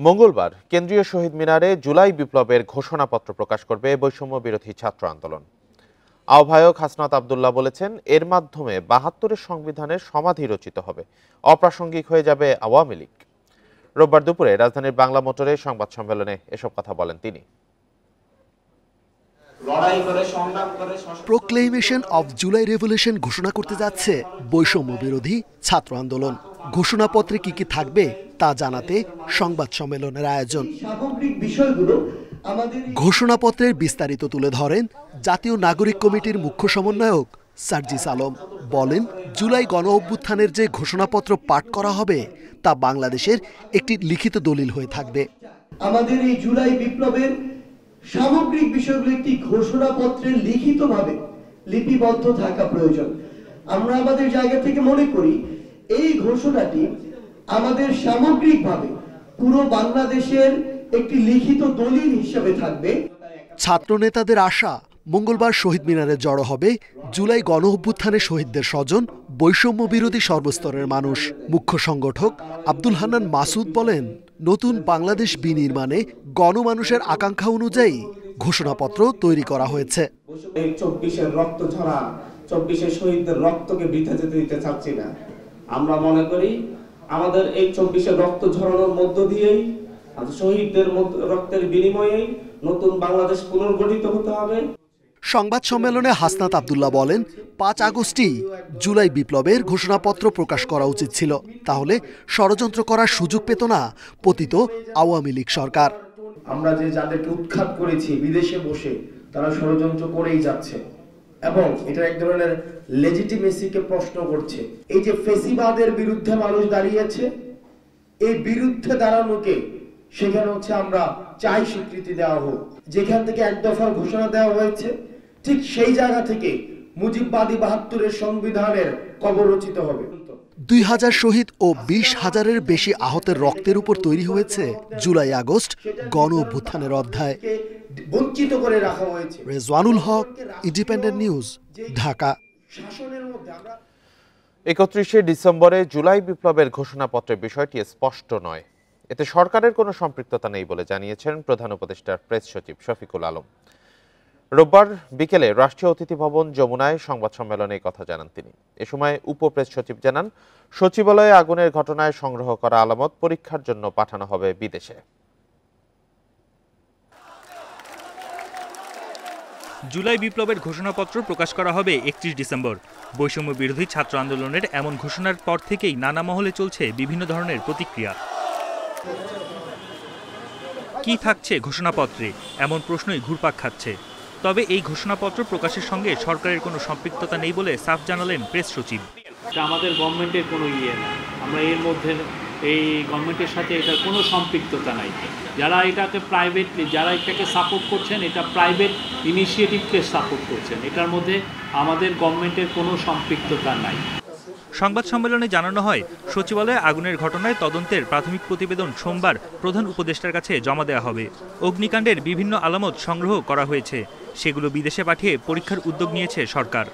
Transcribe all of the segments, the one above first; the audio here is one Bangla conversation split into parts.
মঙ্গলবার কেন্দ্রীয় শহীদ মিনারে জুলাই বিপ্লবের ঘোষণাপত্র প্রকাশ করবে বৈষম্য বিরোধী ছাত্র আন্দোলন। আহ্বায়ক হাসনাত আব্দুল্লাহ বলেছেন, এর মাধ্যমে ৭২-এর সংবিধানের সমাধি রচিত হবে, অপ্রাসঙ্গিক হয়ে যাবে আওয়ামী লীগ। রোববার দুপুরে রাজধানীর বাংলা মোটরে সংবাদ সম্মেলনে এসব কথা বলেন তিনি। প্রোক্লেমেশন অফ জুলাই রেভলিউশন ঘোষণা করতে যাচ্ছে বৈষম্য বিরোধী ছাত্র আন্দোলন। ঘোষণাপত্রে কি কি থাকবে তা জানাতে সংবাদ সম্মেলনের আয়োজন। ঘোষণাপত্রের বিস্তারিত তুলে ধরেন জাতীয় নাগরিক কমিটির মুখ্য সমন্বয়ক সার্জিস আলম। বলেন, জুলাই গণ অভ্যুত্থানের যে ঘোষণাপত্র পাঠ করা হবে তা বাংলাদেশের একটি লিখিত দলিল হয়ে থাকবে। আমাদের এই জুলাই বিপ্লবের সামগ্রিক বিষয়গুলো একটি ঘোষণাপত্রে লিখিতভাবে লিপিবদ্ধ থাকা প্রয়োজন। আমরা আমাদের জায়গা থেকে মনে করি এই ঘোষণাটি আমাদের সামগ্রিকভাবে পুরো বাংলাদেশের একটি লিখিত দলিল হিসেবে থাকবে। ছাত্র নেতাদের আশা, মঙ্গলবার শহীদ মিনারে জড়ো হবে জুলাই গণ অভ্যুত্থানের শহীদদের স্বজন, বৈষম্য বিরোধী সর্বস্তরের মানুষ। মুখ্য সংগঠক আব্দুল হান্নান মাসুদ বলেন, নতুন বাংলাদেশ বিনির্মাণে গণমানুষের আকাঙ্ক্ষা অনুযায়ী ঘোষণাপত্র তৈরি করা হয়েছে। ২৪-এর রক্ত ঝরা, ২৪-এর শহীদদের রক্তকে বৃথা যেতে দিতে চাচ্ছি না। আমরা মনে করি আমাদের এই ২৪-এর রক্ত ঝরানোর মধ্য দিয়েই, শহীদদের রক্তের বিনিময়েই নতুন বাংলাদেশ পুনর্গঠিত হতে হবে। সংবাদ সম্মেলনে হাসনাত আব্দুল্লাহ বলেন, ৫ আগস্টই জুলাই বিপ্লবের ঘোষণাপত্র প্রকাশ করা উচিত ছিল, তাহলে ষড়যন্ত্র করার সুযোগ পেত না পতিত আওয়ামী লীগ সরকার। আমরা যে যাদেরকে উৎখাত করেছি বিদেশে বসে, তারা ষড়যন্ত্র করেই যাচ্ছে এবং এটা এক ধরনের লেজিটিমেসিকে প্রশ্ন করছে। এই যে ফেসিবাদের বিরুদ্ধে মানুষ দাঁড়িয়েছে, এই বিরুদ্ধে দাঁড়ানোকে সেখানে হচ্ছে আমরা চাই স্বীকৃতি দেওয়া হোক। যেখান থেকে এক দফার ঘোষণা দেওয়া হয়েছে, ঠিক সেই জায়গা থেকে মুজিববাদী ৭২-এর সংবিধানের কবর রচিত হবে। ২০০০ শহীদ ও ২০,০০০-এর বেশি আহতের রক্তের উপর তৈরি হয়েছে জুলাই আগস্ট গণ অভ্যুত্থানের অধ্যায়। বঞ্চিত করে রাখা হয়েছে। রেজওয়ানুল হক, ইন্ডিপেন্ডেন্ট নিউজ, ঢাকা। ৩১শে ডিসেম্বরে জুলাই বিপ্লবের ঘোষণাপত্রের বিষয়টি স্পষ্ট নয়। এতে সরকারের কোনো সম্পৃক্ততা নেই বলে জানিয়েছেন প্রধান উপদেষ্টার প্রেস সচিব শফিকুল আলম। রোববার বিকেলে রাষ্ট্রীয় অতিথি ভবন যমুনায় সংবাদ সম্মেলনে কথা জানান তিনি। এ সময় উপপ্রেস সচিব জানান, সচিবালয়ে আগুনের ঘটনায় সংগ্রহ করা আলামত পরীক্ষার জন্য পাঠানো হবে বিদেশে। জুলাই বিপ্লবের ঘোষণাপত্র প্রকাশ করা হবে ৩১ ডিসেম্বর। বৈষম্য বিরোধী ছাত্র আন্দোলনের এমন ঘোষণার পর থেকেই নানা মহলে চলছে বিভিন্ন ধরনের প্রতিক্রিয়া। কি থাকছে ঘোষণাপত্রে, এমন প্রশ্নই ঘুরপাক খাচ্ছে। তবে এই ঘোষণাপত্র প্রকাশের সঙ্গে সরকারের কোনো সম্পৃক্ততা নেই বলে সাফ জানালেন প্রেস সচিব। আমাদের গভর্নমেন্টের কোনো না, আমরা এর মধ্যে এই গভর্নমেন্টের সাথে এটার কোনো সম্পৃক্ততা নাই। যারা এটাকে প্রাইভেটলি, যারা এটাকে সাপোর্ট করছেন, এটা প্রাইভেট ইনিশিয়েটিভকে সাপোর্ট করছেন, এটার মধ্যে আমাদের গভর্নমেন্টের কোনো সম্পৃক্ততা নাই। সংবাদ সম্মেলনে জানানো হয়, সচিবালয়ে আগুনের ঘটনায় তদন্তের প্রাথমিক প্রতিবেদন সোমবার প্রধান উপদেষ্টার কাছে জমা দেওয়া হবে। অগ্নিকাণ্ডের বিভিন্ন আলামত সংগ্রহ করা হয়েছে, সেগুলো বিদেশে পাঠিয়ে পরীক্ষার উদ্যোগ নিয়েছে সরকার।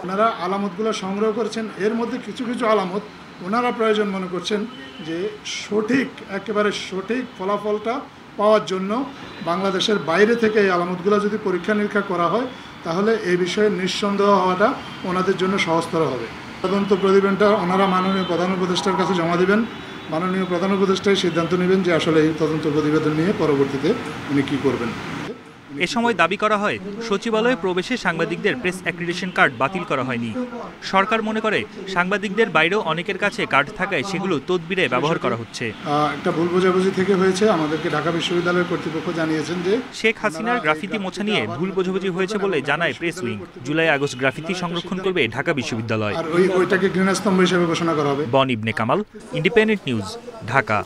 ওনারা আলামতগুলো সংগ্রহ করেছেন, এর মধ্যে কিছু কিছু আলামত ওনারা প্রয়োজন মনে করছেন যে একেবারে সঠিক ফলাফলটা পাওয়ার জন্য বাংলাদেশের বাইরে থেকে এই আলামতগুলো যদি পরীক্ষা নিরীক্ষা করা হয়, তাহলে এই বিষয়ে নিঃসন্দেহ হওয়াটা ওনাদের জন্য সহজতর হবে। তদন্ত প্রতিবেদনটা ওনারা মাননীয় প্রধান উপদেষ্টার কাছে জমা দেবেন। মাননীয় প্রধান উপদেষ্টাই সিদ্ধান্ত নেবেন যে আসলে এই তদন্ত প্রতিবেদন নিয়ে পরবর্তীতে উনি কী করবেন। এ সময় দাবি করা হয়, সচিবালয়ে প্রবেশে সাংবাদিকদের প্রেস অ্যাক্রিডিটেশন কার্ড বাতিল করা হয়নি। সরকার মনে করে সাংবাদিকদের বাইরেও অনেকের কাছে কার্ড থাকায় সেগুলো তদবিরে ব্যবহার করা হচ্ছে। একটা ভুল বোঝাবুঝি থেকে হয়েছে, আমাদেরকে ঢাকা বিশ্ববিদ্যালয়ের কর্তৃপক্ষ জানিয়েছেন যে শেখ হাসিনার গ্রাফিতি মোছা নিয়ে ভুল বোঝাবুঝি হয়েছে বলে জানায় press wing. July August graffiti সংরক্ষণ করবে ঢাকা বিশ্ববিদ্যালয়। আর ওইটাকে ঘৃণাস্তম্ভ হিসেবে ঘোষণা করা হবে। বন ইবনে কামাল, ইন্ডিপেন্ডেন্ট নিউজ, ঢাকা।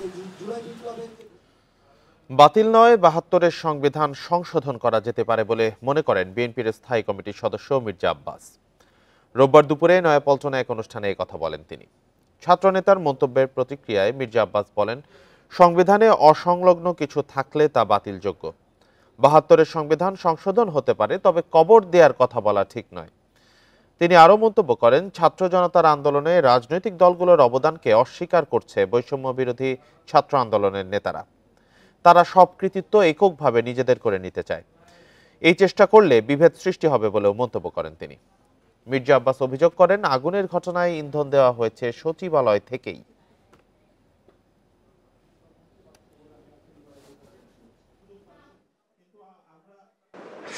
বাতিল নয়, ৭২-এর সংবিধান সংশোধন করা যেতে পারে বলে মনে করেন বিএনপির স্থায়ী কমিটির সদস্য মির্জা আব্বাস। রোববার দুপুরে নয়াপল্টনে এক অনুষ্ঠানে এই কথা বলেন তিনি। ছাত্রনেতার মন্তব্যের প্রতিক্রিয়ায় মির্জা আব্বাস বলেন, সংবিধানে অসংলগ্ন কিছু থাকলে তা বাতিলযোগ্য। ৭২-এর সংবিধান সংশোধন হতে পারে, তবে কবর দেওয়ার কথা বলা ঠিক নয়। তিনি আরও মন্তব্য করেন, ছাত্র জনতার আন্দোলনে রাজনৈতিক দলগুলোর অবদানকে অস্বীকার করছে বৈষম্য বিরোধী ছাত্র আন্দোলনের নেতারা। তারা সব কৃতিত্ব এককভাবে নিজেদের করে নিতে চায়। এই চেষ্টা করলে বিভেদ সৃষ্টি হবে বলেও মন্তব্য করেন তিনি। মির্জা আব্বাস অভিযোগ করেন, আগুনের ঘটনায় ইন্ধন দেওয়া হয়েছে সচিবালয় থেকেই।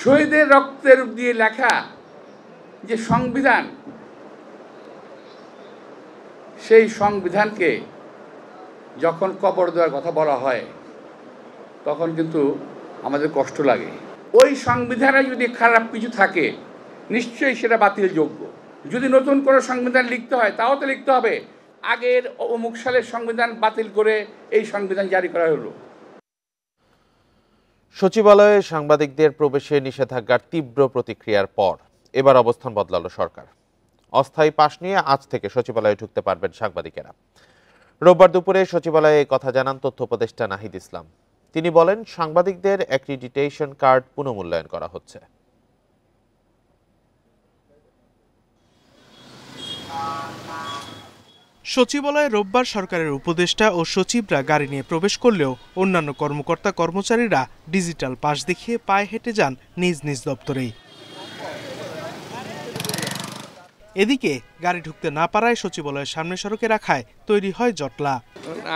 শহীদের রক্তের দিয়ে লেখা যে সংবিধান, সেই সংবিধানকে যখন কবর দেওয়ার কথা বলা হয় তখন কিন্তু আমাদের কষ্ট লাগে। ওই সংবিধানে যদি খারাপ কিছু থাকে নিশ্চয়ই সেটা বাতিলযোগ্য। যদি নতুন করে সংবিধান লিখতে হয় তাও তো লিখতে হবে আগের অমুক সালের সংবিধান বাতিল করে এই সংবিধান জারি করা হলো। সচিবালয়ে সাংবাদিকদের প্রবেশে নিষেধাজ্ঞার তীব্র প্রতিক্রিয়ার পর এবার অবস্থান বদলালো সরকার। অস্থায়ী পাস নিয়ে আজ থেকে সচিবালয়ে ঢুকতে পারবেন সাংবাদিকেরা। রোববার দুপুরে সচিবালয়ে এই কথা জানান তথ্য উপদেষ্টা নাহিদ ইসলাম। তিনি বলেন, সাংবাদিকদের অ্যাক্রিডিটেশন কার্ড পুনঃমূল্যায়ন করা হচ্ছে। সচিবালয়ে রোববার সরকারের উপদেষ্টা ও সচিবরা গাড়ি নিয়ে প্রবেশ করলেও অন্যান্য কর্মকর্তা কর্মচারীরা ডিজিটাল পাস দেখিয়ে পায়ে হেঁটে যান নিজ নিজ দপ্তরেই। এদিকে গাড়ি ঢুকতে না পারায় সচিবালয়ের সামনে সড়কে রাখায় তৈরি হয় জটলা।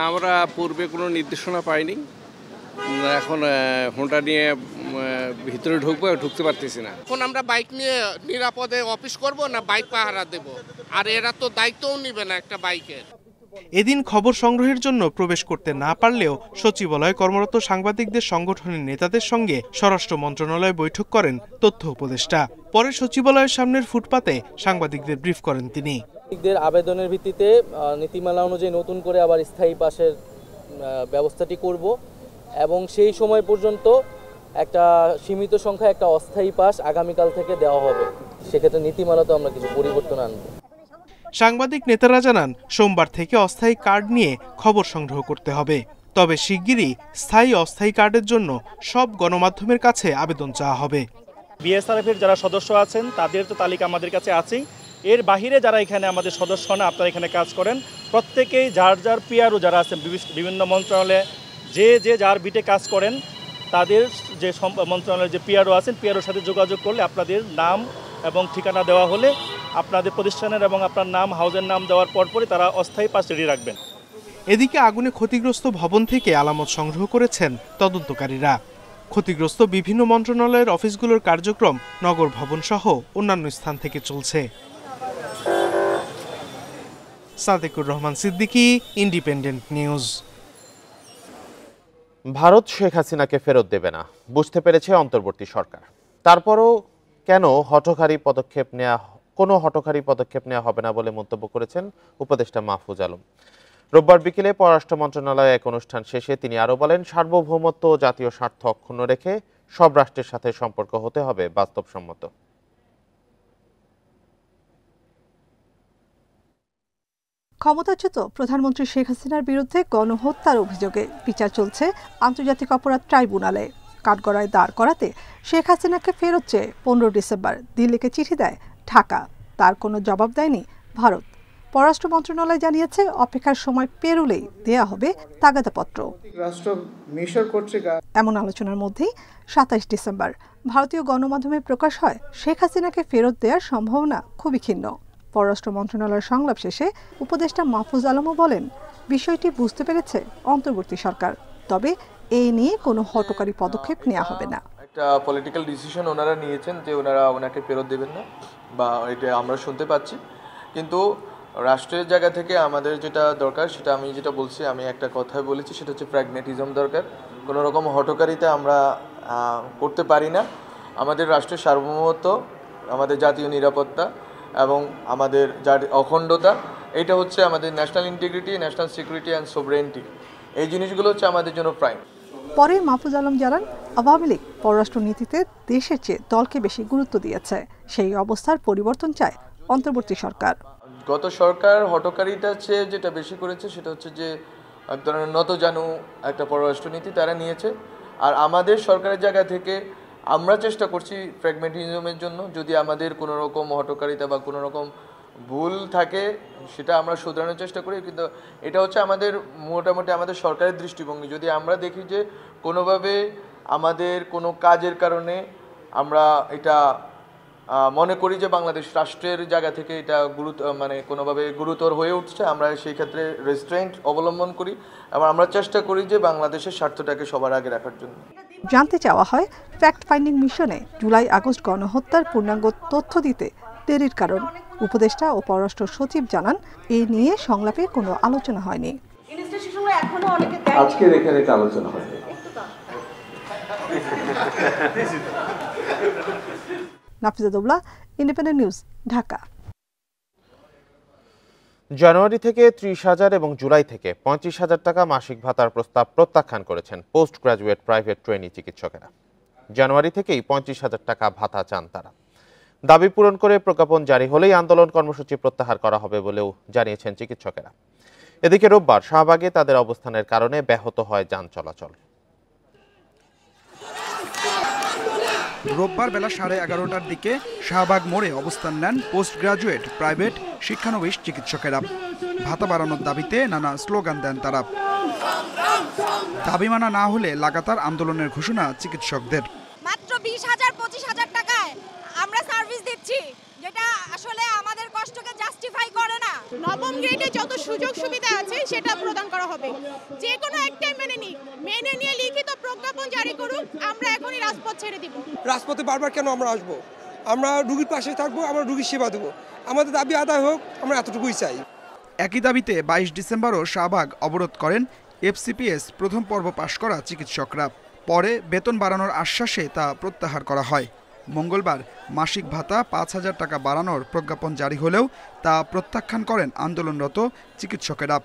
আমরা পূর্বে কোনো নির্দেশনা পাইনি, এখন হোন্ডা নিয়ে ভিতরে ঢুকতে পারতেছি না। এখন আমরা বাইক নিয়ে নিরাপদে অফিস করব না বাইক পাহারা দেব, আর এরা তো দায়িত্বও নিবে না একটা বাইকের। এদিন খবর সংগ্রহের জন্য প্রবেশ করতে না পারলেও সচিবালয়ে কর্মরত সাংবাদিকদের সংগঠনের নেতাদের সঙ্গে স্বরাষ্ট্র মন্ত্রণালয়ে বৈঠক করেন তথ্য উপদেষ্টা। পরে সচিবালয়ের সামনের ফুটপাতে সাংবাদিকদের ব্রিফ করেন তিনি। আবেদনের ভিত্তিতে নীতিমালা অনুযায়ী নতুন করে আবার স্থায়ী পাসের ব্যবস্থাটি করব এবং সেই সময় পর্যন্ত একটা সীমিত সংখ্যা একটা অস্থায়ী পাস আগামীকাল থেকে দেওয়া হবে। সেক্ষেত্রে নীতিমালাতে আমরা কিছু পরিবর্তন আনব। সাংবাদিক নেতারা জানান, সোমবার থেকে অস্থায়ী কার্ড নিয়ে খবর সংগ্রহ করতে হবে। তবে শিগগিরই স্থায়ী অস্থায়ী কার্ডের জন্য সব গণমাধ্যমের কাছে আবেদন চাওয়া হবে। বিএসআরএফের যারা সদস্য আছেন তাদের তো তালিকা আমাদের কাছে আছেই। এর বাহিরে যারা এখানে আমাদের সদস্য না, আপনারা এখানে কাজ করেন, প্রত্যেকেই যার যার পিআরও যারা আছেন বিভিন্ন মন্ত্রণালয়ে যে যার বিটে কাজ করেন, তাদের যে মন্ত্রণালয়ের যে পিআরও আছেন, পিআরওর সাথে যোগাযোগ করলে আপনাদের নাম এবং ঠিকানা দেওয়া হলে আপনাদের প্রতিষ্ঠানের এবং আপনার নাম, হাউজের নাম দেওয়ার পরপরই তারা অস্থায়ী পাস রেডি রাখবেন। এদিকে আগুনে ক্ষতিগ্রস্ত ভবন থেকে আলামত সংগ্রহ করেছেন তদন্তকারীরা। ক্ষতিগ্রস্ত বিভিন্ন মন্ত্রণালয়ের অফিসগুলোর কার্যক্রম নগর ভবন সহ অন্যান্য স্থান থেকে চলছে। Sadekur Rahman Siddiqui, independent news. ভারত শেখ হাসিনাকে ফেরত দেবে না বুঝতে পেরেছে অন্তর্বর্তী সরকার। তারপরও কেন কোনো হঠকারী পদক্ষেপ নেওয়া হবে না বলে মন্তব্য করেছেন উপদেষ্টা মাহফুজ আলম। রোববার বিকেলে পররাষ্ট্র মন্ত্রণালয়ে এক অনুষ্ঠান শেষে তিনি আরও বলেন, সার্বভৌমত্ব ও জাতীয় স্বার্থ অক্ষুণ্ণ রেখে সব রাষ্ট্রের সাথে সম্পর্ক হতে হবে বাস্তবসম্মত। ক্ষমতাচ্যুত প্রধানমন্ত্রী শেখ হাসিনার বিরুদ্ধে গণহত্যার অভিযোগে বিচার চলছে আন্তর্জাতিক অপরাধ ট্রাইব্যুনালে। কাঠগড়ায় দাঁড় করাতে শেখ হাসিনাকে ফেরত চেয়ে 15 ডিসেম্বর দিল্লিকে চিঠি দেয় ঢাকা। তার কোনো জবাব দেয়নি ভারত। পররাষ্ট্র মন্ত্রণালয় জানিয়েছে, অপেক্ষার সময় পেরোলেই দেয়া হবে তাগাদাপত্র। এমন আলোচনার মধ্যেই 27 ডিসেম্বর ভারতীয় গণমাধ্যমে প্রকাশ হয় শেখ হাসিনাকে ফেরত দেওয়ার সম্ভাবনা খুবই ক্ষীণ। পররাষ্ট্র মন্ত্রণালয়ের সংলাপ শেষে উপদেষ্টা মাহফুজ আলমও বলেন, বিষয়টি বুঝতে পেরেছে অন্তর্বর্তী সরকার, তবে এই নিয়ে কোনো হঠকারী পদক্ষেপ নেওয়া হবে না। একটা পলিটিক্যাল ডিসিশন ওনারা নিয়েছেন যে ওনাকে ফেরত দেবেন না, বা এটা আমরা শুনতে পাচ্ছি। কিন্তু রাষ্ট্রের জায়গা থেকে আমাদের যেটা দরকার, সেটা আমি যেটা বলছি, আমি একটা কথাই বলেছি, সেটা হচ্ছে প্র্যাগম্যাটিজম দরকার। কোনো রকম হঠকারিতা আমরা করতে পারি না। আমাদের রাষ্ট্রের সার্বভৌমত্ব, আমাদের জাতীয় নিরাপত্তা এবং আমাদের অখণ্ডতা, এটা হচ্ছে আমাদের national integrity, national security and sovereignty. এই জিনিসগুলো হচ্ছে আমাদের জন্য প্রাইম। পরে মাহফুজ আলম জানান, আওয়ামী লীগ পররাষ্ট্র নীতিতে দেশের চেয়ে দলকে বেশি গুরুত্ব দিয়েছে। সেই অবস্থার পরিবর্তন চায় অন্তর্বর্তী সরকার। গত সরকার হঠকারিতার চেয়ে যেটা বেশি করেছে সেটা হচ্ছে যে এক ধরনের নতজানু একটা পররাষ্ট্রনীতি তারা নিয়েছে। আর আমাদের সরকারের জায়গা থেকে আমরা চেষ্টা করছি প্র্যাগম্যাটিজমের জন্য। যদি আমাদের কোনো রকম হঠকারিতা বা কোনো রকম ভুল থাকে সেটা আমরা শুধরানোর চেষ্টা করি, কিন্তু এটা হচ্ছে আমাদের মোটামুটি আমাদের সরকারের দৃষ্টিভঙ্গি। যদি আমরা দেখি যে কোনোভাবে আমাদের কোনো কাজের কারণে আমরা এটা মনে করি যে বাংলাদেশ রাষ্ট্রের জায়গা থেকে এটা কোনোভাবে গুরুতর হয়ে উঠছে, আমরা সেই ক্ষেত্রে রেস্ট্রেন্ট অবলম্বন করি এবং আমরা চেষ্টা করি যে বাংলাদেশের স্বার্থটাকে সবার আগে রাখার জন্য। জানতে চাওয়া হয় ফ্যাক্ট ফাইন্ডিং মিশনে জুলাই আগস্ট গণহত্যার পূর্ণাঙ্গ তথ্য দিতে দেরির কারণ। উপদেষ্টা ও পররাষ্ট্র সচিব জানান, এ নিয়ে সংলাপে কোনো আলোচনা হয়নি। আজকের এখানে এটা আলোচনা হয়নি। Nafiza Doula, independent news, Dhaka. January থেকে 30,000 এবং জুলাই থেকে 35,000 টাকা মাসিক ভাতার প্রস্তাব প্রত্যাখ্যান করেছেন পোস্ট গ্রাজুয়েট প্রাইভেট ট্রেনি চিকিৎসকেরা। জানুয়ারি থেকেই 35,000 টাকা ভাতা চান তারা। দাবি পূরণ করে প্রজ্ঞাপন জারি হলেই আন্দোলন কর্মসূচি প্রত্যাহার করা হবে বলেও জানিয়েছেন চিকিৎসকেরা। এদিকে রোববার শাহবাগে তাদের অবস্থানের কারণে ব্যাহত হয় যান চলাচল। রোববার বেলা 11:30টার দিকে শাহবাগ মোড়ে অবস্থান নেন পোস্ট গ্রাজুয়েট প্রাইভেট শিক্ষানবিশ চিকিৎসকেরা। ভাতা বাড়ানোর দাবিতে নানা স্লোগান দেন তারা। দাবি মানা না হলে লাগাতার আন্দোলনের ঘোষণা চিকিৎসকদের। মাত্র 20,000-25,000 টাকায় আমরা সার্ভিস দিচ্ছি, যেটা আসলে আমাদের কষ্টকে জাস্টিফাই করে না। নবম গ্রেডে যত সুযোগ সুবিধা আছে সেটা প্রদান করা হবে, যে কোনো একটাই মেনে নিয়ে লিখিত প্রজ্ঞাপন জারি করুক। আমরা এখনই রাজপথ ছেড়ে দিব। রাজপথে বারবার কেন আমরা আসবো? আমরা রোগীর পাশে থাকবো, আমরা রোগীর সেবা দেবো। আমাদের দাবি আদায় হোক, আমরা এতটুকুই চাই। একই দাবিতে 22 ডিসেম্বরও শাহবাগ অবরোধ করেন এফসিপিএস প্রথম পর্ব পাশ করা চিকিৎসকরা। পরে বেতন বাড়ানোর আশ্বাসে তা প্রত্যাহার করা হয়। মঙ্গলবার মাসিক ভাতা 5,000 টাকা বাড়ানোর প্রজ্ঞাপন জারি হলেও তা প্রত্যাখ্যান করেন আন্দোলনরত চিকিৎসকেরা।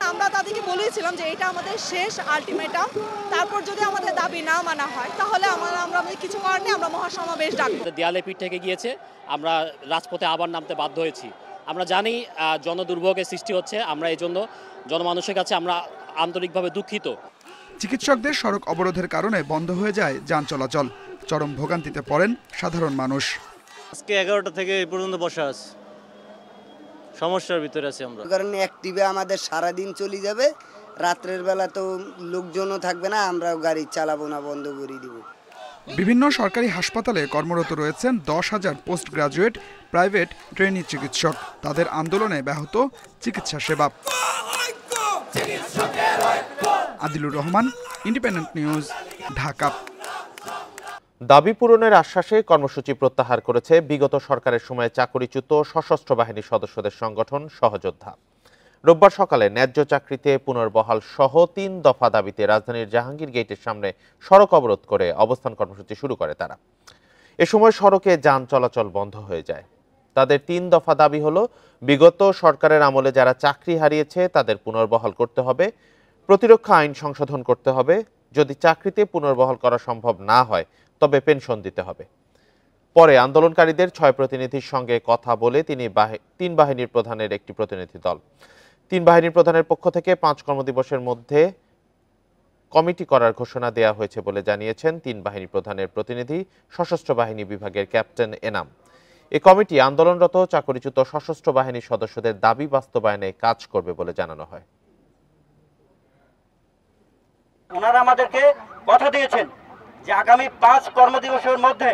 আমরা তাদেরকে বলেছিলাম যে এটা আমাদের শেষ আলটিমেটাম, তারপর যদি আমাদের দাবি না মানা হয় তাহলে আমরা কিছু করার নেই, আমরা মহাসমাবেশ ডাকব। দেয়ালে পিঠ থেকে গিয়েছে, আমরা রাজপথে আবার নামতে বাধ্য হয়েছি। আমরা জানি জনদুর্ভোগের সৃষ্টি হচ্ছে, আমরা এই জন্য জনমানুষের কাছে আমরা আন্তরিকভাবে দুঃখিত। চিকিৎসকদের সড়ক অবরোধের কারণে বন্ধ হয়ে যায় যান চলাচল। চরম ভোগান্তিতে পড়েন সাধারণ মানুষ। আজকে 11টা থেকে এই পর্যন্ত বসা আছে, সমস্যার ভিতরে আছি আমরা। কারণ অ্যাক্টিভে আমাদের সারাদিন চলে যাবে, রাত্রের বেলা তো লোকজনও থাকবে না, আমরাও গাড়ি চালাবো না, বন্ধ করে দিব। বিভিন্ন সরকারি হাসপাতালে কর্মরত রয়েছেন 10,000 পোস্ট গ্রাজুয়েট প্রাইভেট ট্রেনি চিকিৎসক। তাদের আন্দোলনে ব্যাহত চিকিৎসা সেবা। Adilur Rahman, independent news, Dhaka. দাবি পূরণের আশ্বাসে কর্মসূচি প্রত্যাহার করেছে বিগত সরকারের সময়ে চাকরিচ্যুত সশস্ত্র বাহিনীর সদস্যদের সংগঠন সহযোদ্ধা। রোববার সকালে ন্যায্য চাকরিতে পুনর্বহাল সহ 3 দফা দাবিতে রাজধানীর জাহাঙ্গীর গেটের সামনে সড়ক অবরোধ করে অবস্থান কর্মসূচি শুরু করে তারা। এ সময় সড়কে যান চলাচল বন্ধ হয়ে যায়। তাদের 3 দফা দাবি হলো, বিগত সরকারের আমলে যারা চাকরি হারিয়েছে তাদের পুনর্বহাল করতে হবে, প্রতিরক্ষা আইন সংশোধন করতে হবে, যদি চাকরিতে পুনর্বহাল করা সম্ভব না হয় তবে পেনশন দিতে হবে। পরে আন্দোলনকারীদের 6 প্রতিনিধির সঙ্গে কথা বলে 3 বাহিনীর প্রধানের একটি প্রতিনিধি দল 3 বাহিনীর প্রধানের পক্ষ থেকে 5 কর্মদিবসের মধ্যে কমিটি করার ঘোষণা দেওয়া হয়েছে বলে জানিয়েছেন 3 বাহিনী প্রধানের প্রতিনিধি সশস্ত্র বাহিনী বিভাগের ক্যাপ্টেন এনাম। এই কমিটি আন্দোলনরত চাকরিচ্যুত সশস্ত্র বাহিনীর সদস্যদের দাবি বাস্তবায়নে কাজ করবে বলে জানানো হয়। ওনারা আমাদেরকে কথা দিয়েছেন যে আগামী 5 কর্মদিবসের মধ্যে,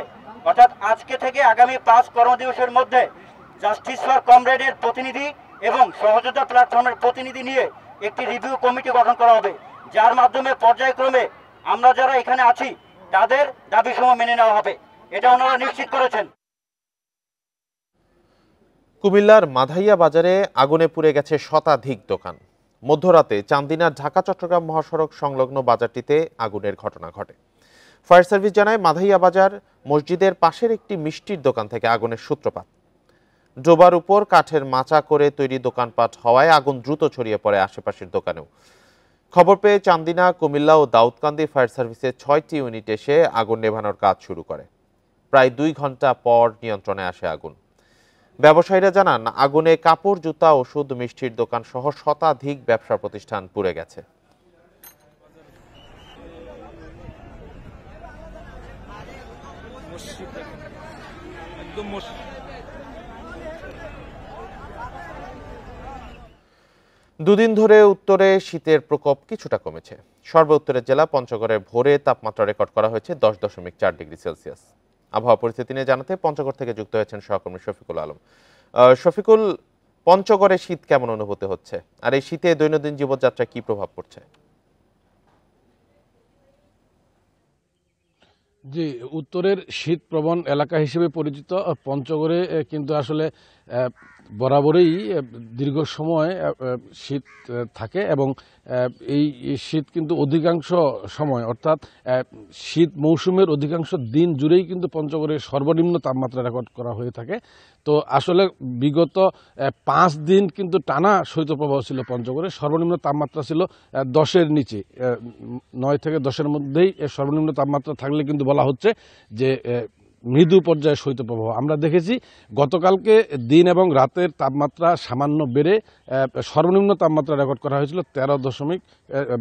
অর্থাৎ আজকে থেকে আগামী 5 কর্মদিবসের মধ্যে জাস্টিস ফর কমরেডের প্রতিনিধি এবং সহযোদ্ধা প্ল্যাটফর্মের প্রতিনিধি নিয়ে একটি রিভিউ কমিটি গঠন করা হবে, যার মাধ্যমে পর্যায়ক্রমে আমরা যারা এখানে আছি তাদের দাবিসমূহ মেনে নেওয়া হবে, এটা ওনারা নিশ্চিত করেছেন। কুমিল্লার মাধাইয়া বাজারে আগুনে পুড়ে গেছে শতাধিক দোকান। মধ্যরাতে চান্দিনার ঢাকা চট্টগ্রাম মহাসড়ক সংলগ্ন বাজারটিতে আগুনের ঘটনা ঘটে। ফায়ার সার্ভিস জানায়, মাধাইয়া বাজার মসজিদের পাশের একটি মিষ্টির দোকান থেকে আগুনের সূত্রপাত। ডোবার উপর কাঠের মাচা করে তৈরি দোকানপাট হওয়ায় আগুন দ্রুত ছড়িয়ে পড়ে আশেপাশের দোকানেও। খবর পেয়ে চান্দিনা, কুমিল্লা ও দাউদকান্দি ফায়ার সার্ভিসের 6টি ইউনিট এসে আগুন নেভানোর কাজ শুরু করে। প্রায় 2 ঘন্টা পর নিয়ন্ত্রণে আসে আগুন। ব্যবসায়ীরা জানান, আগুনে কাপড়, জুতা, ওষুধ, মিষ্টির দোকান সহ শতাধিক ব্যবসা প্রতিষ্ঠান পুড়ে গেছে। দুদিন ধরে উত্তরে শীতের প্রকোপ কিছুটা কমেছে। সর্ব উত্তরের জেলা পঞ্চগড়ের ভোরে তাপমাত্রা রেকর্ড করা হয়েছে 10.4 ডিগ্রি সেলসিয়াস। আবহাওয়া পরিস্থিতি নিয়ে জানাতে পঞ্চগড় থেকে যুক্ত হয়েছেন সহকর্মী শফিকুল আলম। শফিকুল, পঞ্চগড়ে শীত কেমন অনুভূতি হচ্ছে, আর এই শীতে দৈনন্দিন জীবনযাত্রায় কি প্রভাব পড়ছে? জি, উত্তরের শীত প্রবণ এলাকা হিসেবে পরিচিত পঞ্চগড়ে কিন্তু আসলে বরাবরই দীর্ঘ সময় শীত থাকে এবং এই শীত কিন্তু অধিকাংশ সময় অর্থাৎ শীত মৌসুমের অধিকাংশ দিন জুড়েই কিন্তু পঞ্চগড়ে সর্বনিম্ন তাপমাত্রা রেকর্ড করা হয়ে থাকে। তো আসলে বিগত 5 দিন কিন্তু টানা শৈত্যপ্রবাহ ছিল পঞ্চগড়ে। সর্বনিম্ন তাপমাত্রা ছিল 10-এর নিচে, 9 থেকে 10-এর মধ্যেই সর্বনিম্ন তাপমাত্রা থাকলে কিন্তু বলা হচ্ছে যে মৃদু পর্যায়ে শৈত্যপ্রবাহ। আমরা দেখেছি গতকালকে দিন এবং রাতের তাপমাত্রা সামান্য বেড়ে সর্বনিম্ন তাপমাত্রা রেকর্ড করা হয়েছিল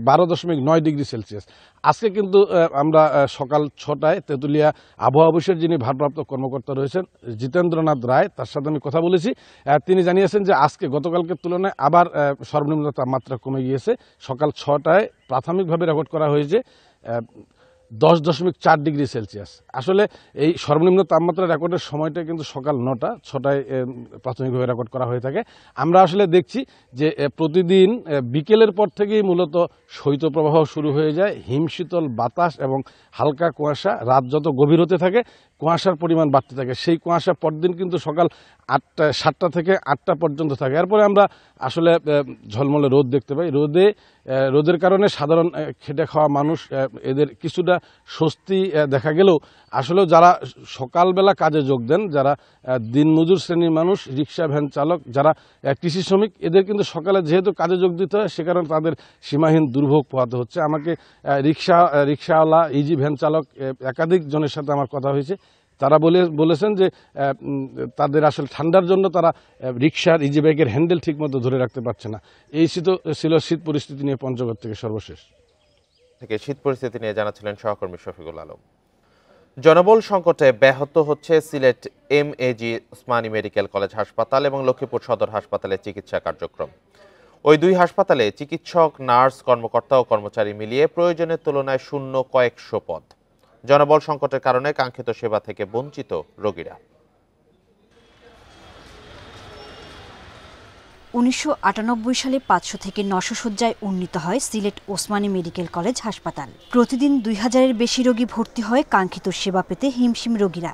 12.9 ডিগ্রি সেলসিয়াস। আজকে কিন্তু আমরা সকাল 6টায় তেঁতুলিয়া আবহাওয়া অফিসের যিনি ভারপ্রাপ্ত কর্মকর্তা রয়েছেন জিতেন্দ্রনাথ রায়, তার সাথে আমি কথা বলেছি। তিনি জানিয়েছেন যে আজকে গতকালকের তুলনায় আবার সর্বনিম্ন তাপমাত্রা কমে গিয়েছে। সকাল 6টায় প্রাথমিকভাবে রেকর্ড করা হয়েছে 10.4 ডিগ্রি সেলসিয়াস। আসলে এই সর্বনিম্ন তাপমাত্রা রেকর্ডের সময়টা কিন্তু সকাল 9টা, 6টায় প্রাথমিকভাবে রেকর্ড করা হয়ে থাকে। আমরা আসলে দেখছি যে প্রতিদিন বিকেলের পর থেকেই মূলত শৈত্যপ্রবাহ শুরু হয়ে যায়। হিমশীতল বাতাস এবং হালকা কুয়াশা, রাত যত গভীর হতে থাকে কুয়াশার পরিমাণ বাড়তে থাকে। সেই কুয়াশা পরদিন কিন্তু সকাল 7টা থেকে 8টা পর্যন্ত থাকে। এরপরে আমরা আসলে ঝলমলে রোদ দেখতে পাই। রোদের কারণে সাধারণ খেটে খাওয়া মানুষ এদের কিছুটা স্বস্তি দেখা গেলেও আসলেও যারা সকালবেলা কাজে যোগ দেন, যারা দিনমজুর শ্রেণীর মানুষ, রিক্সা ভ্যান চালক, যারা কৃষি শ্রমিক, এদের কিন্তু সকালে যেহেতু কাজে যোগ দিতে হয় সে কারণে তাদের সীমাহীন দুর্ভোগ পোহাতে হচ্ছে। আমাকে রিক্সাওয়ালা, ইজি ভ্যান চালক একাধিক জনের সাথে আমার কথা হয়েছে। তারা বলেছেন যে তাদের আসলে ঠান্ডার জন্য তারা রিক্সার ইজি বাইকের হ্যান্ডেল ঠিকমতো ধরে রাখতে পারছে না। এই ছিল শীত পরিস্থিতি নিয়ে পঞ্চগড় থেকে সর্বশেষ। শীত পরিস্থিতি নিয়ে জানাচ্ছিলেন সহকর্মী শফিকুল আলম। জনবল সংকটে ব্যাহত হচ্ছে Sylhet MAG Osmani medical college হাসপাতাল এবং লক্ষ্মীপুর সদর হাসপাতালে চিকিৎসা কার্যক্রম। ওই দুই হাসপাতালে চিকিৎসক, নার্স, কর্মকর্তা ও কর্মচারী মিলিয়ে প্রয়োজনের তুলনায় শূন্য কয়েকশো পদ। জনবল সংকটের কারণে কাঙ্ক্ষিত সেবা থেকে বঞ্চিত রোগীরা। 1998 সালে 500 থেকে 900 শয্যায় উন্নীত হয় সিলেট ওসমানী মেডিকেল কলেজ হাসপাতাল। প্রতিদিন 2000-এর বেশি রোগী ভর্তি হয় কাঙ্ক্ষিত সেবা পেতে হিমশিম রোগীরা।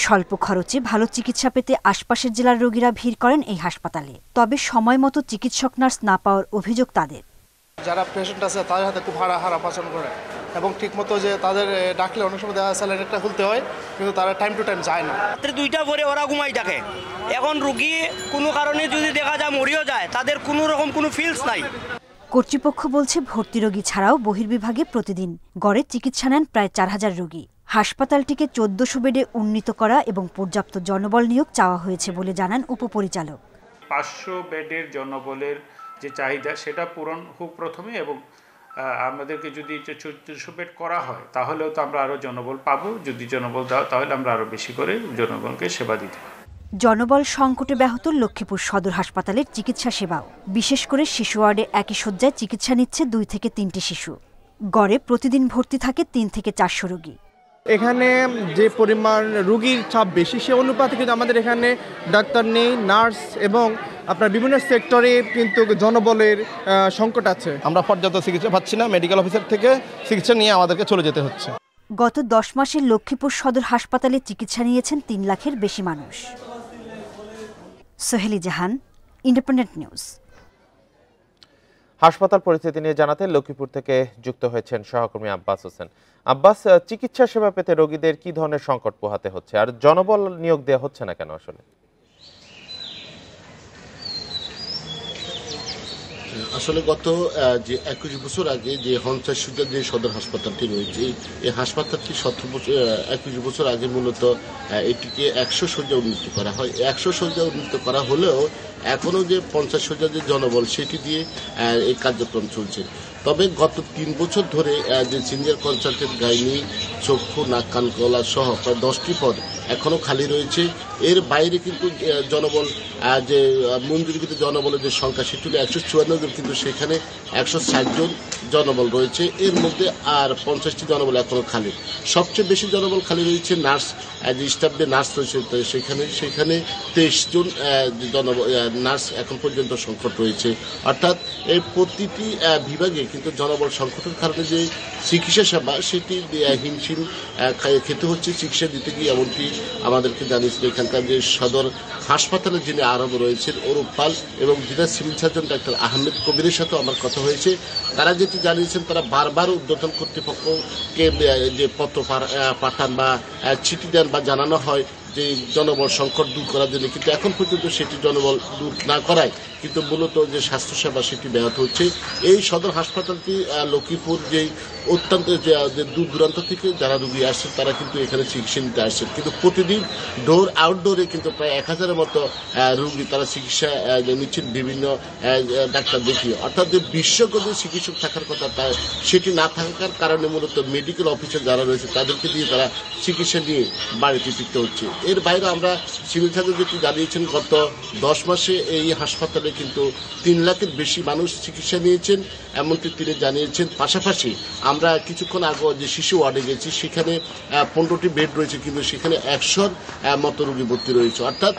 স্বল্প খরচে ভালো চিকিৎসা পেতে আশপাশের জেলার রোগীরা ভিড় করেন এই হাসপাতালে। তবে সময় মতো চিকিৎসক, নার্স না পাওয়ার অভিযোগ তাদের। যারা পেশেন্ট আছে তাদের হাতে খুব হারাহারা আচরণ করে এবং ঠিকমতো যে তাদের ডাকলে অনেক সময় দেখা স্যালাইনটা খুলতে হয়, কিন্তু তারা টাইম টু টাইম যায় না। রাত্রে 2টা পরে ওরা ঘুমাই থাকে। এখন রোগী কোনো কারণে যদি দেখা যায় মরিও যায়, তাদের কোনো রকম কোনো ফিলস নাই। কর্তৃপক্ষ বলছে ভর্তি রোগী ছাড়াও বহির্বিভাগে প্রতিদিন গড়ে চিকিৎসা নেন প্রায় 4000 রোগী। হাসপাতালটিকে 1400 বেডে উন্নীত করা এবং পর্যাপ্ত জনবল নিয়োগ চাওয়া হয়েছে বলে জানান উপপরিচালক। 500 বেডের জনবলের যে চাহিদা সেটা পূরণ হোক প্রথমে, এবং আমাদেরকে যদি 1400 বেড করা হয় তাহলেও তো আমরা আরও জনবল পাবো। যদি জনবল দাও তাহলে আমরা আরও বেশি করে জনগণকে সেবা দিতে পারব। জনবল সংকটে ব্যাহত লক্ষ্মীপুর সদর হাসপাতালের চিকিৎসা সেবাও। বিশেষ করে শিশু ওয়ার্ডে একই শয্যায় চিকিৎসা নিচ্ছে 2 থেকে 3টি শিশু। গড়ে প্রতিদিন ভর্তি থাকে 3 থেকে 400 রোগী। এখানে যে পরিমাণ রোগীর চাপ বেশি সে অনুপাতে কিন্তু আমাদের এখানে ডাক্তার নেই, নার্স এবং আপনার বিভিন্ন সেক্টরে কিন্তু জনবলের সংকট আছে। আমরা পর্যাপ্ত চিকিৎসা পাচ্ছি না, মেডিকেল অফিসার থেকে চিকিৎসা নিয়ে আমাদেরকে চলে যেতে হচ্ছে। গত 10 মাসে লক্ষ্মীপুর সদর হাসপাতালে চিকিৎসা নিয়েছেন 3 লাখের বেশি মানুষ। সোহেলি জাহান, ইন্ডিপেন্ডেন্ট নিউজ। হাসপাতাল পরিস্থিতি নিয়ে জানাতে লক্ষ্মীপুর থেকে যুক্ত হয়েছেন সহকর্মী আব্বাস হোসেন। আব্বাস, চিকিৎসা সেবা পেতে রোগীদের কি ধরনের সংকট পোহাতে হচ্ছে, আর জনবল নিয়োগ দেওয়া হচ্ছে না কেন? আসলে গত যে 21 বছর আগে যে হনসার সুজা যে সদর হাসপাতালটি রয়েছে, এই হাসপাতালটি 21 বছর আগে মূলত এটিকে 100 শয্যা উন্নীত করা হয়। 100 শয্যা উন্নীত করা হলেও এখনো যে 50 শয্যা যে জনবল সেটি দিয়ে এই কার্যক্রম চলছে। তবে গত 3 বছর ধরে যে সিনিয়র কনসালটেন্ট, গাইনি, চক্ষু, নাক, কান, গলা সহ প্রায় 10টি পদ এখনো খালি রয়েছে। এর বাইরে কিন্তু জনবল যে মঞ্জুরিকৃত জনবলের যে সংখ্যা সেটি হলো 154 জন, কিন্তু সেখানে 160 জন জনবল রয়েছে। এর মধ্যে আর 50টি জনবল এখনো খালি। সবচেয়ে বেশি জনবল খালি রয়েছে নার্স, যে স্টাফদের নার্স রয়েছে সেখানে 23 জন নার্স এখন পর্যন্ত সংকট রয়েছে। অর্থাৎ এই প্রতিটি বিভাগে কিন্তু জনবল সংকটের কারণে যে চিকিৎসা সেবা সেটি হিমশিম খেতে হচ্ছে চিকিৎসা দিতে গিয়ে। এমনটি আমাদেরকে জানিয়েছিল এখানকার যে সদর হাসপাতালে যিনি আরব রয়েছেন অরূপ পাল এবং জেলা সিভিল সার্জন ডাক্তার আহমেদ কবিরের সাথেও আমার কথা হয়েছে। তারা যেটি জানিয়েছেন, তারা বারবার ঊর্ধ্বতন কর্তৃপক্ষকে যে পত্র পাঠান বা চিঠি দেন বা জানানো হয় যে জনবল সংকট দূর করার জন্য, কিন্তু এখন পর্যন্ত সেটি জনবল দূর না করায় কিন্তু মূলত যে স্বাস্থ্যসেবা সেটি ব্যাহত হচ্ছে। এই সদর হাসপাতালটি লক্ষ্মীপুর যে অত্যন্ত দূর দূরান্ত থেকে যারা রুগী আসছেন তারা কিন্তু এখানে চিকিৎসা নিতে আসছেন, কিন্তু প্রতিদিন ডোর আউটডোরে কিন্তু প্রায় 1000-এর মতো রুগী তারা চিকিৎসা নিচ্ছেন বিভিন্ন ডাক্তার দেখিয়ে। অর্থাৎ যে বিশেষজ্ঞ যে চিকিৎসক থাকার কথা সেটি না থাকার কারণে মূলত মেডিকেল অফিসার যারা রয়েছে তাদেরকে দিয়ে তারা চিকিৎসা নিয়ে বাড়িতে ফিরতে হচ্ছে। এর বাইরে আমরা সিভিল সার্জন যেটি জানিয়েছেন, গত 10 মাসে এই হাসপাতালে কিন্তু 3 লাখের বেশি মানুষ চিকিৎসা নিয়েছেন, এমনকি তিনি জানিয়েছেন। পাশাপাশি আমরা কিছুক্ষণ আগে যে শিশু ওয়ার্ডে গেছি, সেখানে 15টি বেড রয়েছে, কিন্তু সেখানে 100-র মতো রোগী ভর্তি রয়েছে। অর্থাৎ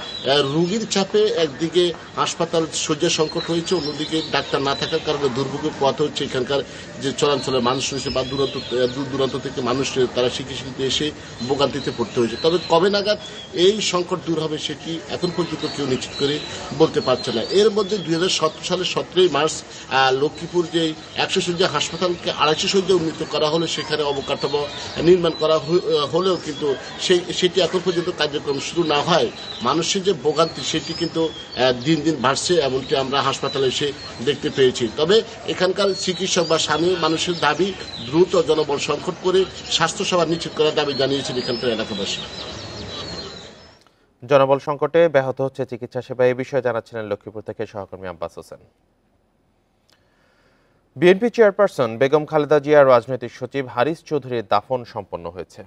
রোগীর চাপে একদিকে হাসপাতাল শয্যা সংকট হয়েছে, অন্যদিকে ডাক্তার না থাকার কারণে দুর্ভোগে পোহাতে হচ্ছে এখানকার যে চলাঞ্চলের মানুষ রয়েছে বা দূর দূরান্ত থেকে মানুষ তারা চিকিৎসা নিতে এসে ভোগান্তিতে পড়তে হয়েছে। তবে কবে নাগাদ এই সংকট দূর হবে সেটি এখন পর্যন্ত কেউ নিশ্চিত করে বলতে পারছে না। এর মধ্যে 2017 সালের 17 মার্চ লক্ষ্মীপুর যে 100 শয্যা হাসপাতালকে 250 শয্যা উন্নীত করা হলে সেখানে অবকাঠামো নির্মাণ করা হলেও কিন্তু সেটি এখন পর্যন্ত কার্যক্রম শুরু না হয় মানুষের যে ভোগান্তি সেটি কিন্তু দিন দিন বাড়ছে, এমনকি আমরা হাসপাতালে এসে দেখতে পেয়েছি। তবে এখানকার চিকিৎসক বা স্থানীয় মানুষের দাবি দ্রুত জনবল সংকট করে স্বাস্থ্যসেবা নিশ্চিত করার দাবি জানিয়েছেন এখানকার এলাকাবাসী। জনবল সংকটে ব্যাহত হচ্ছে চিকিৎসা সেবা, এই বিষয়ে জানাচ্ছিলেন লক্ষ্মীপুর থেকে সহকর্মী আব্বাস হোসেন। বিএনপি চেয়ারপারসন বেগম খালেদা জিয়ার রাজনৈতিক সচিব হারিস চৌধুরীর দাফন সম্পন্ন হয়েছে।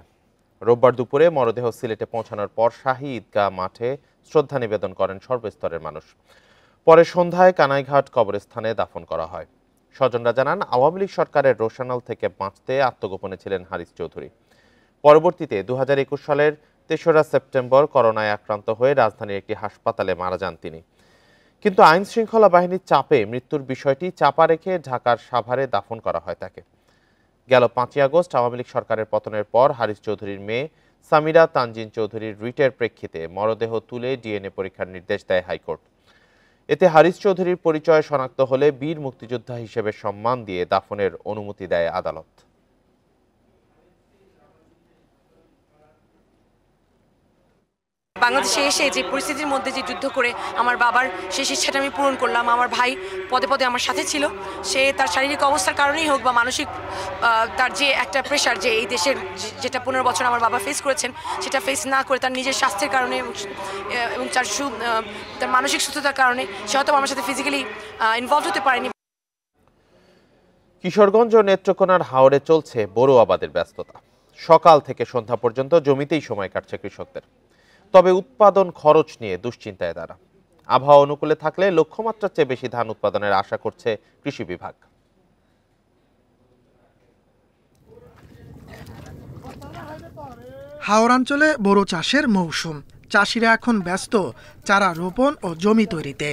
রোববার দুপুরে মরদেহ সিলেটে পৌঁছানোর পর শাহী ঈদগাহ মাঠে শ্রদ্ধা নিবেদন করেন সর্বস্তরের মানুষ। পরে সন্ধ্যায় কানাইঘাট কবরস্থানে দাফন করা হয়। স্বজনরা জানান, আওয়ামী লীগ সরকারের রোশানল থেকে বাঁচতে আত্মগোপনে ছিলেন হারিস চৌধুরী। পরবর্তীতে 2021 সালের 3রা সেপ্টেম্বর করোনায় আক্রান্ত হয়ে রাজধানীর একটি হাসপাতালে মারা যান তিনি। কিন্তু আইন শৃঙ্খলা বাহিনীর চাপে মৃত্যুর বিষয়টি চাপা রেখে ঢাকার সাভারে দাফন করা হয় তাকে। গেল 5ই আগস্ট আওয়ামী লীগ সরকারের পতনের পর হারিস চৌধুরীর মেয়ে সামিরা তানজিন চৌধুরীর রিটের প্রেক্ষিতে মরদেহ তুলে ডিএনএ পরীক্ষার নির্দেশ দেয় হাইকোর্ট। এতে হারিস চৌধুরীর পরিচয় শনাক্ত হলে বীর মুক্তিযোদ্ধা হিসেবে সম্মান দিয়ে দাফনের অনুমতি দেয় আদালত। বাংলাদেশে এসে যে পরিস্থিতির মধ্যে যে যুদ্ধ করে আমার বাবার সেই ইচ্ছাটা আমি পূরণ করলাম। আমার ভাই পদে পদে আমার সাথে ছিল, সে তার শারীরিক অবস্থার কারণেই হোক বা মানসিক তার যে একটা প্রেশার যে এই দেশের যেটা 15 বছর আমার বাবা ফেস করেছেন সেটা ফেস না করে তার নিজের স্বাস্থ্যের কারণে এবং তার মানসিক সুস্থতার কারণে সে হয়তো আমার সাথে ফিজিক্যালি ইনভলভ হতে পারেনি। কিশোরগঞ্জ ও নেত্রকোনার হাওরে চলছে বোরো আবাদের ব্যস্ততা। সকাল থেকে সন্ধ্যা পর্যন্ত জমিতেই সময় কাটছে কৃষকদের। তবে উৎপাদন খরচ নিয়ে দুশ্চিন্তায় তারা। আবহাওয়া অনুকূলে থাকলে লক্ষ্যমাত্রার চেয়ে বেশি ধান উৎপাদনের আশা করছে কৃষি বিভাগ। হাওড়াঞ্চলে বোরো চাষের মৌসুম, চাষিরা এখন ব্যস্ত চারা রোপণ ও জমি তৈরিতে।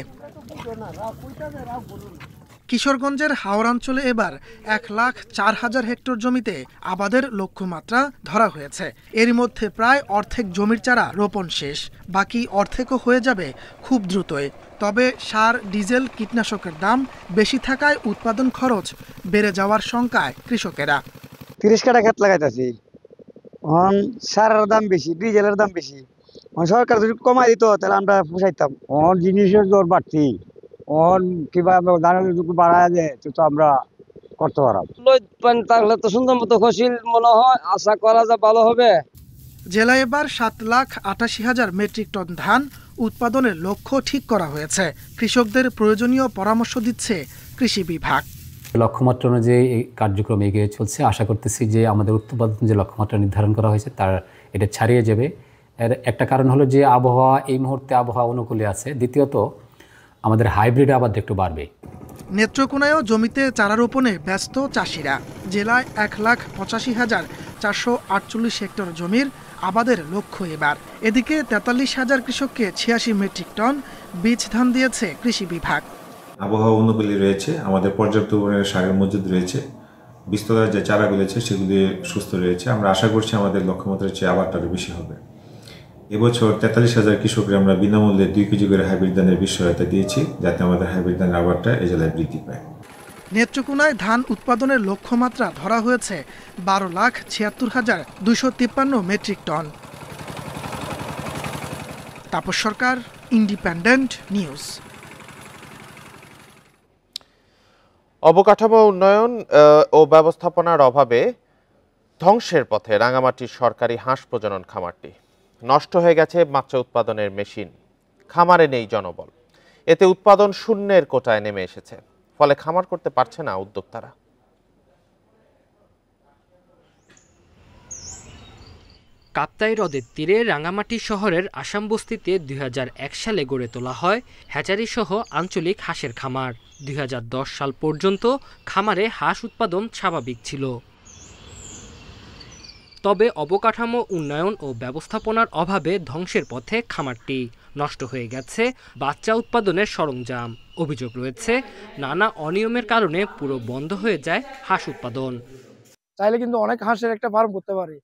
কিশোরগঞ্জের হাওড়াঞ্চলে এবার 1,04,000 হেক্টর জমিতে আবাদের লক্ষ্যমাত্রা ধরা হয়েছে। এর মধ্যে প্রায় অর্ধেক জমির চারা রোপণ শেষ, বাকি অর্ধেকও হয়ে যাবে খুব দ্রুতই। তবে সার, ডিজেল, কীটনাশকের দাম বেশি থাকায় উৎপাদন খরচ বেড়ে যাওয়ার শঙ্কায় কৃষকেরা। 30 কাঠা ক্ষেত লাগাইতেছি, সারের দাম বেশি, ডিজেলের দাম বেশি। সরকার যদি কমাই দিত তাহলে আমরা পোষাইতাম। জিনিসের দর বাড়তি, কিবা ধানের যদি বাড়ায় দেয় তো আমরা করতে পারব। তাহলে তো সুন্দর মতো ফসল মনে হয় আশা করা যায় ভালো হবে। জেলায় এবার 7,88,000 মেট্রিক টন ধান উৎপাদনের লক্ষ্য ঠিক করা হয়েছে। কৃষকদের প্রয়োজনীয় পরামর্শ দিচ্ছে কৃষি বিভাগ। লক্ষ্যমাত্রা অনুযায়ী এই কার্যক্রম এগিয়ে চলছে। আশা করতেছি যে আমাদের উৎপাদন যে লক্ষ্যমাত্রা নির্ধারণ করা হয়েছে তার এটা ছাড়িয়ে যাবে এর একটা কারণ হলো যে আবহাওয়া এই মুহূর্তে আবহাওয়া অনুকূলে আছে, দ্বিতীয়ত আমাদের হাইব্রিড আবাদ একটু বাড়বে। নেত্রকোনায়ও জমিতে চারা রোপণে ব্যস্ত চাষিরা। জেলায় 1,85,448 হেক্টর জমির আবাদের লক্ষ্য এবার। এদিকে 43,000 কৃষককে 86 মেট্রিক টন বীজ ধান দিয়েছে কৃষি বিভাগ। আবহাওয়া অনুকূলে রয়েছে, আমাদের পর্যাপ্ত পরিমাণে সারের মজুদ রয়েছে, বীজতলার যে চারাগুলো আছে সেগুলি সুস্থ রয়েছে। আমরা আশা করছি আমাদের লক্ষ্যমাত্রার চেয়ে আবারটা আরও বেশি হবে। এবছর 43,000 কৃষককে আমরা বিনামূল্যে 2 কেজি করে হাইব্রিড ধানের বীজ সহায়তা দিয়েছি, যাতে আমাদের হাইব্রিড ধানের আবারটা এই জেলায় বৃদ্ধি পায়। নেত্রকোনায় ধান উৎপাদনের লক্ষ্যমাত্রা ধরা হয়েছে 12,76,253 মেট্রিক টন। তাপস সরকার, ইন্ডিপেন্ডেন্ট নিউজ। অবকাঠামো উন্নয়ন ও ব্যবস্থাপনার অভাবে ধ্বংসের পথে রাঙামাটির সরকারি হাঁস প্রজনন খামারটি। নষ্ট হয়ে গেছে বাচ্চা উৎপাদনের মেশিন, খামারে নেই জনবল, এতে উৎপাদন শূন্যের কোটায় নেমে এসেছে, ফলে খামার করতে পারছে না উদ্যোক্তারা। কাপ্তাই হ্রদের তীরে রাঙামাটি শহরের আসাম বস্তিতে 2001 সালে গড়ে তোলা হয় হ্যাচারি সহ আঞ্চলিক হাঁসের খামার। 2010 সাল পর্যন্ত খামারে হাঁস উৎপাদন স্বাভাবিক ছিল। তবে অবকাঠামো উন্নয়ন ও ব্যবস্থাপনার অভাবে ধ্বংসের পথে খামারটি। নষ্ট হয়ে গেছে বাচ্চা উৎপাদনের সরঞ্জাম। অভিযোগ রয়েছে নানা অনিয়মের কারণে পুরো বন্ধ হয়ে যায় হাঁস উৎপাদন। চাইলে কিন্তু অনেক হাঁসের একটা ফার্ম করতে পারি।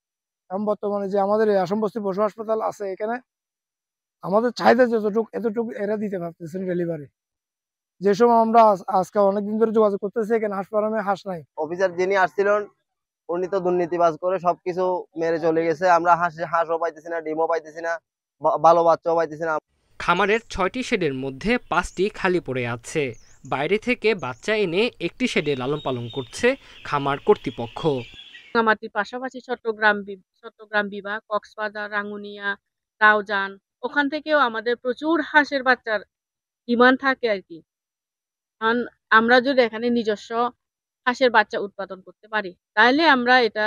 এখন বর্তমানে যে আমাদের আসাম বস্তি পশু হাসপাতাল আছে, এখানে আমাদের চাহিদা এতটুকু এরা দিতে পারতেছেন ডেলিভারি। যে সময় আমরা আজকে অনেকদিন ধরে যোগাযোগ করতেছি, এখানে হাঁস ফার্মে হাঁস নাই। অফিসার যিনি আসছিলেন উনি তো দুর্নীতিবাজ করে সবকিছু মেরে চলে গেছে। আমরা হাঁসও পাইতেছি না, ডিমও পাইতেছি না, ভালো বাচ্চাও পাইতেছি না। খামারের 6টি শেডের মধ্যে 5টি খালি পড়ে আছে। বাইরে থেকে বাচ্চা এনে একটি শেডে লালন পালন করছে খামার কর্তৃপক্ষ। রাঙামাটির পাশাপাশি চট্টগ্রাম বিভাগ, কক্সবাজার, রাঙ্গুনিয়া, রাউজান, ওখান থেকেও আমাদের প্রচুর হাঁসের বাচ্চার ডিমান্ড থাকে আর কি। কারণ আমরা যদি এখানে নিজস্ব হাঁসের বাচ্চা উৎপাদন করতে পারি, তাহলে আমরা এটা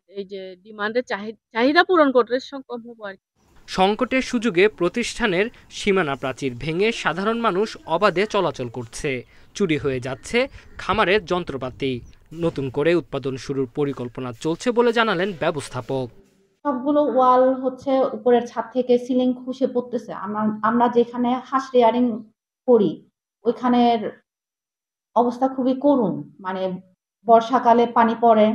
এই যে ডিমান্ডের চাহিদা পূরণ করতে সক্ষম হব আর কি। সংকটের সুযোগে প্রতিষ্ঠানের সীমানা প্রাচীর ভেঙে সাধারণ মানুষ অবাধে চলাচল করছে। চুরি হয়ে যাচ্ছে খামারের যন্ত্রপাতি। নতুন করে উৎপাদন শুরুর পরিকল্পনা চলছে বলে জানালেন ব্যবস্থাপক। সবগুলো ওয়াল হচ্ছে উপরের ছাদ থেকে সিলিং খসে পড়তেছে। আমরা যেখানে হাঁস রেয়ারিং করি ওইখানের অবস্থা খুবই করুণ। মানে বর্ষাকালে পানি পড়ে,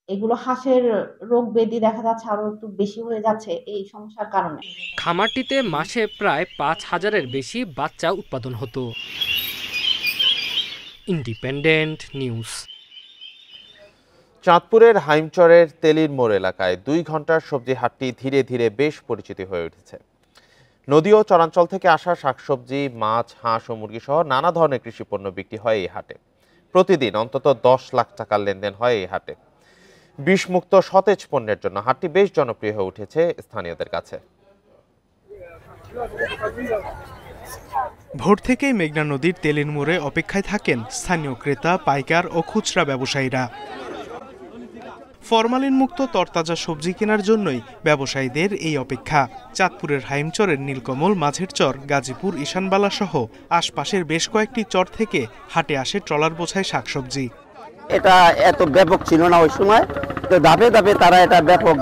এগুলো হাঁসের রোগ ব্যাধি দেখা যাচ্ছে আরো একটু বেশি হয়ে যাচ্ছে এই সমস্যার কারণে। খামারটিতে মাসে প্রায় 5,000-এর বেশি বাচ্চা উৎপাদন হতো। Independent news. চাঁদপুরের হাইমচরের তেলির মোড় এলাকায় 2 ঘন্টার সবজি হাটটি ধীরে ধীরে বেশ পরিচিত হয়ে উঠেছে। নদী ও চরাঞ্চল থেকে আসা শাকসবজি, মাছ, হাঁস ও মুরগি সহ নানা ধরনের কৃষিপণ্য বিক্রি হয় এই হাটে। প্রতিদিন অন্তত 10 লাখ টাকার লেনদেন হয় এই হাটে। বিষমুক্ত সতেজ পণ্যের জন্য হাটটি বেশ জনপ্রিয় হয়ে উঠেছে স্থানীয়দের কাছে। ভোর থেকেই মেঘনা নদীর তেলির মোড়ে অপেক্ষায় থাকেন স্থানীয় ক্রেতা, পাইকার ও খুচরা ব্যবসায়ীরা। ফরমালিন মুক্ত তরতাজা সবজি কেনার জন্যই ব্যবসায়ীদের এই অপেক্ষা। চাঁদপুরের হাইমচরের নীলকমল, মাঝের চর, গাজীপুর, ঈশানবালা সহ আশপাশের বেশ কয়েকটি চর থেকে হাটে আসে ট্রলার বোঝাই শাকসবজি। এটা এত ব্যাপক ছিল না ওই সময়, তো ধাপে ধাপে তারা এটা ব্যাপক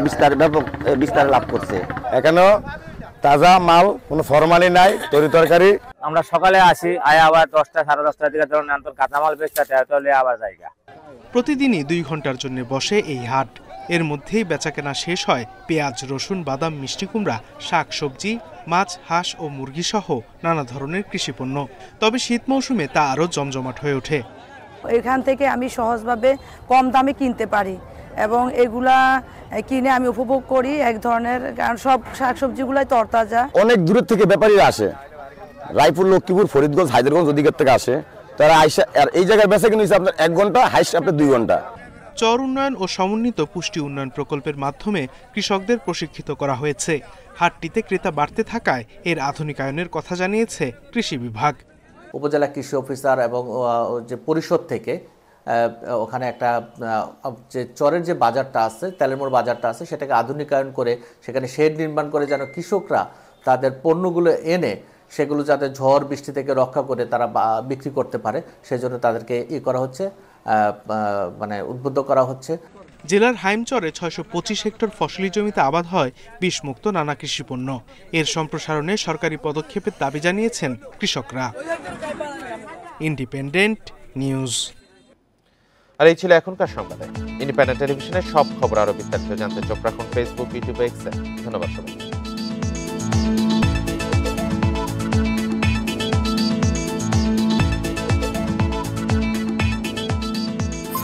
বিস্তার লাভ করছে। এখানেও তাজা মাল, কোনো ফরমালিন নাই, তরি তরকারি। আমরা সকালে আসি, আয় আবার 10টা সাড়ে 10টার দিকে যখন কাঁচামাল বেচতে তাহলে আবার জায়গা। প্রতিদিনই 2 ঘন্টার জন্য বসে এই হাট। এর মধ্যেই বেচাকেনা শেষ হয় পেঁয়াজ, রসুন, বাদাম, মিষ্টি কুমড়া, শাক সবজি, মাছ, হাঁস ও মুরগি সহ নানা ধরনের কৃষিপণ্য। তবে শীত মৌসুমে তা আরও জমজমাট হয়ে ওঠে। এখান থেকে আমি সহজভাবে কম দামে কিনতে পারি এবং এগুলা কিনে আমি উপভোগ করি এক ধরনের, কারণ সব শাকসবজিগুলাই তরতাজা। অনেক দূরের থেকে ব্যাপারীরা আসে, রায়পুর, লক্ষ্মীপুর, ফরিদগঞ্জ, হায়দ্রাবাদ ওদিকের থেকে আসে। তারা আইসা আর এই জায়গায় বেচা কিনে আপনার 1 ঘন্টা, হাইস্ট আপনার 2 ঘন্টা। চর উন্নয়ন ও সমন্বিত পুষ্টি উন্নয়ন প্রকল্পের মাধ্যমে কৃষকদের প্রশিক্ষিত করা হয়েছে। হাটটিতে ক্রেতা বাড়তে থাকায় এর আধুনিকায়নের কথা জানিয়েছে কৃষি বিভাগ। উপজেলা কৃষি অফিসার এবং যে পরিষদ থেকে ওখানে একটা যে চরের যে বাজারটা আছে, তেলেরমোড় বাজারটা আছে, সেটাকে আধুনিকায়ন করে সেখানে শেড নির্মাণ করে যেন কৃষকরা তাদের পণ্যগুলো এনে সেগুলো যাতে ঝড় বৃষ্টি থেকে রক্ষা করে তারা বিক্রি করতে পারে, সেজন্য তাদেরকে করা হচ্ছে, মানে উদ্বুদ্ধ করা হচ্ছে। জেলার হাইমচরে ৬২৫ হেক্টর ফসলি জমিতে আবাদ হয় বিষমুক্ত নানা কৃষিপণ্য। এর সম্প্রসারণে সরকারি পদক্ষেপের দাবি জানিয়েছেন কৃষকরা। Independent news. আর এই ছিল এখনকার সংবাদে। ইন্ডিপেন্ডেন্ট টেলিভিশনের সব খবর আরো বিস্তারিত জানতে চোখ রাখুন ফেসবুক, ইউটিউব, এক্সে। ধন্যবাদ সবাই।